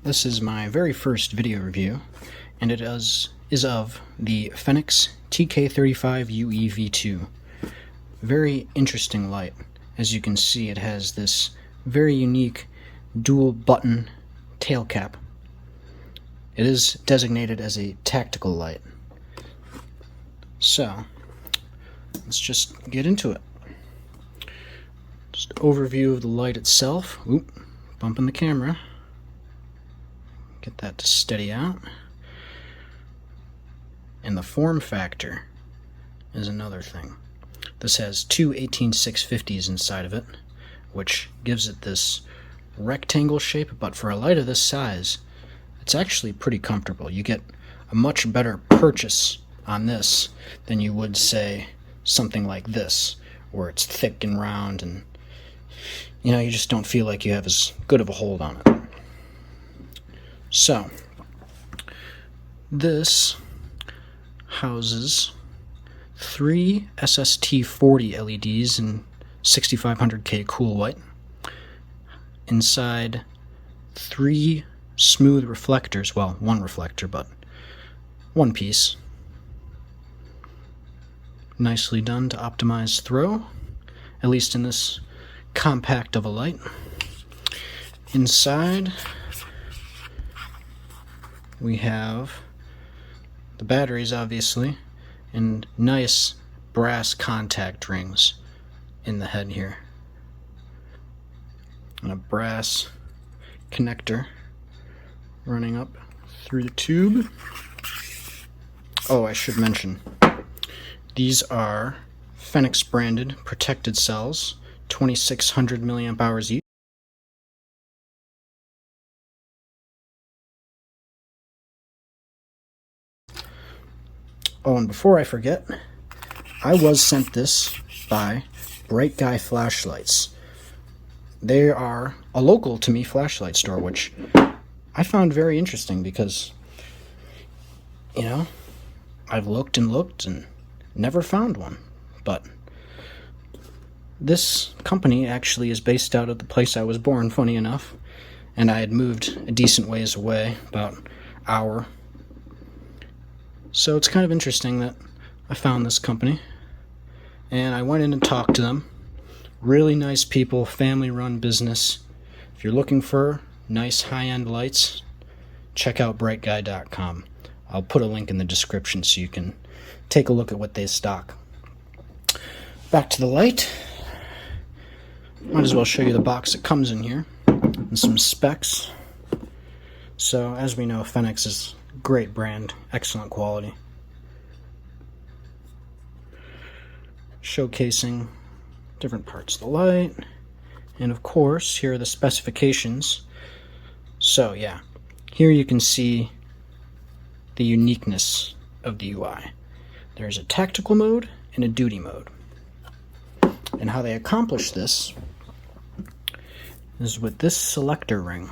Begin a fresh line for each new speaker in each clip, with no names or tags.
This is my very first video review, and it is of the Fenix TK35 UEV2. Very interesting light. As you can see, it has this very unique dual button tail cap. It is designated as a tactical light. So, let's just get into it. Just overview of the light itself. Oop, bumping the camera. Get that to steady out. And the form factor is another thing. This has two 18650s inside of it, which gives it this rectangle shape, but for a light of this size, it's actually pretty comfortable. You get a much better purchase on this than you would, say, something like this, where it's thick and round and, you know, you just don't feel like you have as good of a hold on it. So, this houses three SST40 LEDs in 6500K cool white. Inside, three smooth reflectors, well, one reflector, but one piece. Nicely done to optimize throw, at least in this compact of a light. Inside, we have the batteries, obviously, and nice brass contact rings in the head here. And a brass connector running up through the tube. Oh, I should mention, these are Fenix branded protected cells, 2600 milliamp hours each. Oh, and before I forget, I was sent this by Bright Guy Flashlights. They are a local to me flashlight store, which I found very interesting because, you know, I've looked and looked and never found one. But this company actually is based out of the place I was born, funny enough, and I had moved a decent ways away, about an hour. So it's kind of interesting that I found this company, and I went in and talked to them. Really nice people, family-run business. If you're looking for nice high-end lights, check out brightguy.com. I'll put a link in the description so you can take a look at what they stock. Back to the light. Might as well show you the box that comes in here, and some specs. So, as we know, Fenix is a great brand, excellent quality. Showcasing different parts of the light, and of course, here are the specifications. So, yeah, here you can see the uniqueness of the UI. There's a tactical mode and a duty mode. And how they accomplish this is with this selector ring.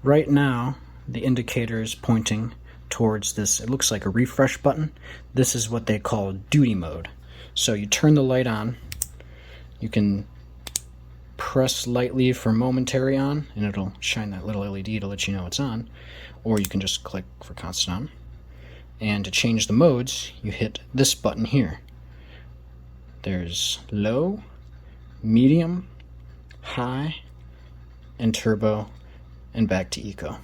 Right now, the indicator is pointing towards this, it looks like a refresh button. This is what they call duty mode. So you turn the light on, you can press lightly for momentary on, and it'll shine that little LED to let you know it's on, or you can just click for constant on. And to change the modes, you hit this button here. There's low, medium, high, and turbo, and back to eco.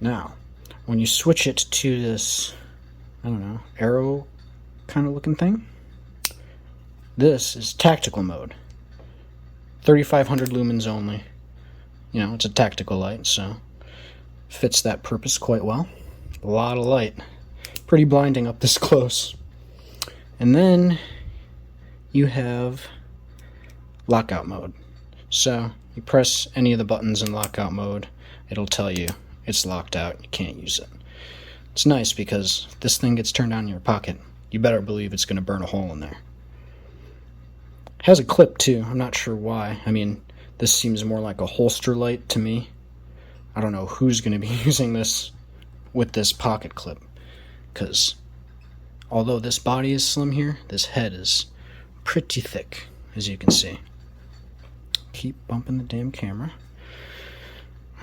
Now, when you switch it to this, I don't know, arrow kind of looking thing, this is tactical mode. 3500 lumens only. You know, it's a tactical light, so fits that purpose quite well. A lot of light. Pretty blinding up this close. And then you have lockout mode. So you press any of the buttons in lockout mode, it'll tell you it's locked out, you can't use it. It's nice because if this thing gets turned on in your pocket, you better believe it's going to burn a hole in there. It has a clip too, I'm not sure why. I mean, this seems more like a holster light to me. I don't know who's going to be using this with this pocket clip, because although this body is slim here, this head is pretty thick, as you can see. Keep bumping the damn camera.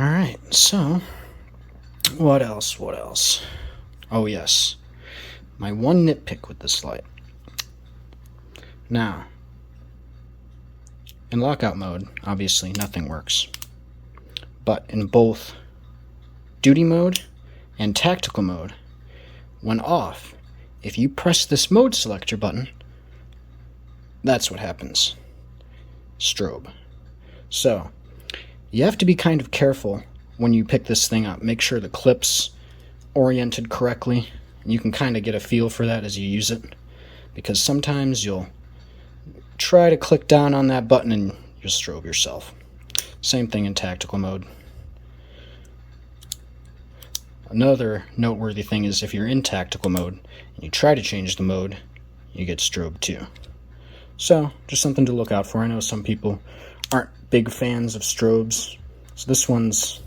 Alright, so what else? Oh yes, my one nitpick with this light. Now, in lockout mode, obviously nothing works. But in both duty mode and tactical mode, when off, if you press this mode selector button, that's what happens. Strobe. So, you have to be kind of careful when you pick this thing up. Make sure the clip's oriented correctly. You can kind of get a feel for that as you use it, because sometimes you'll try to click down on that button and you'll strobe yourself. Same thing in tactical mode. Another noteworthy thing is if you're in tactical mode and you try to change the mode, you get strobed too. So, just something to look out for. I know some people aren't big fans of strobes, so this one's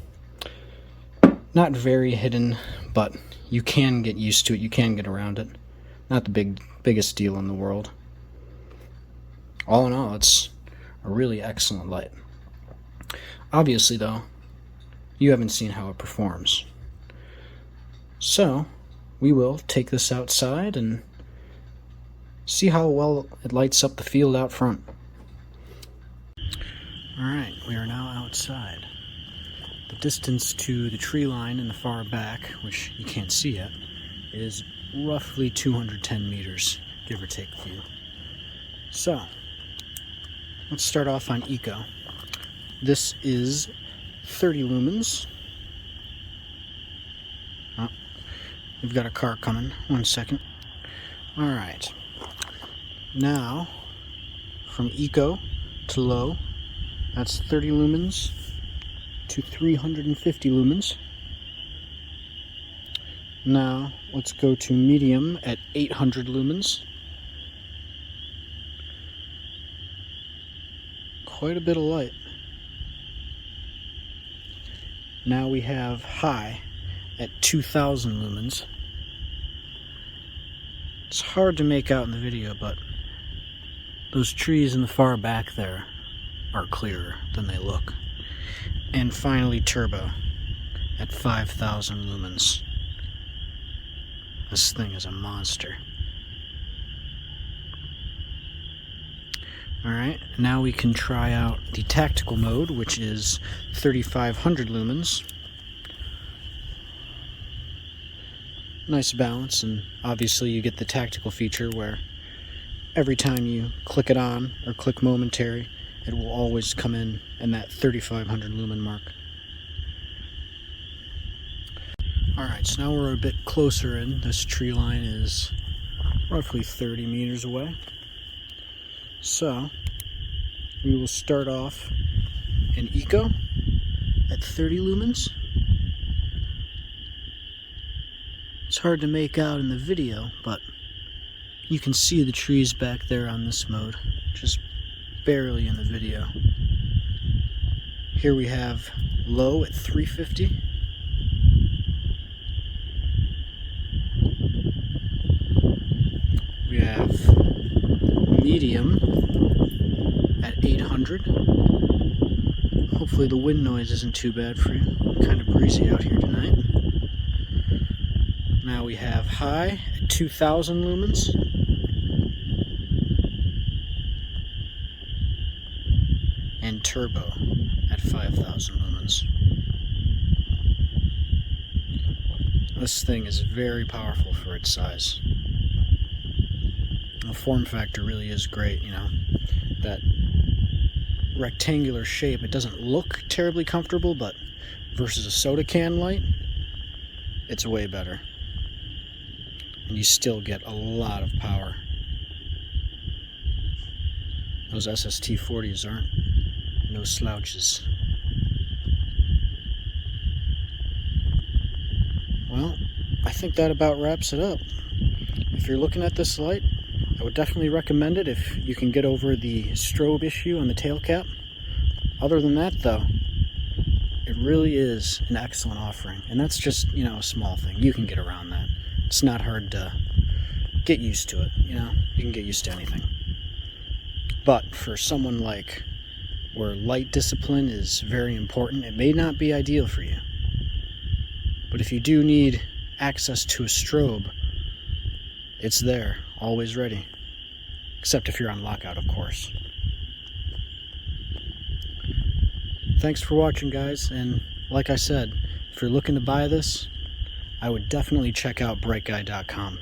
not very hidden, but you can get used to it, you can get around it. Not the biggest deal in the world. All in all, it's a really excellent light. Obviously, though, you haven't seen how it performs. So, we will take this outside and see how well it lights up the field out front. Alright, we are now outside. The distance to the tree line in the far back, which you can't see yet, is roughly 210 meters, give or take a few. So, let's start off on Eco. This is 30 lumens. Oh, we've got a car coming. 1 second. Alright. Now, from Eco to low, that's 30 lumens to 350 lumens. Now, let's go to medium at 800 lumens. Quite a bit of light. Now we have high at 2000 lumens. It's hard to make out in the video, but those trees in the far back there are clearer than they look. And finally turbo at 5000 lumens. This thing is a monster. Alright, now we can try out the tactical mode, which is 3500 lumens. Nice balance, and obviously you get the tactical feature where every time you click it on or click momentary, it will always come in that 3500 lumen mark. Alright, so now we're a bit closer in. This tree line is roughly 30 meters away. So, we will start off in Eco at 30 lumens. It's hard to make out in the video, but you can see the trees back there on this mode, just barely in the video. Here we have low at 350. We have medium at 800. Hopefully the wind noise isn't too bad for you. Kind of breezy out here tonight. Now we have high at 2000 lumens. And turbo at 5000 lumens. This thing is very powerful for its size. The form factor really is great, you know. That rectangular shape, it doesn't look terribly comfortable, but versus a soda can light, it's way better. And you still get a lot of power. Those SST-40s aren't no slouches. Well, I think that about wraps it up. If you're looking at this light, I would definitely recommend it if you can get over the strobe issue on the tail cap. Other than that, though, it really is an excellent offering. And that's just, you know, a small thing. You can get around that. It's not hard to get used to it, you know? You can get used to anything. But for someone like where light discipline is very important. It may not be ideal for you, but if you do need access to a strobe, it's there, always ready. Except if you're on lockout, of course. Thanks for watching, guys, and like I said, if you're looking to buy this, I would definitely check out brightguy.com.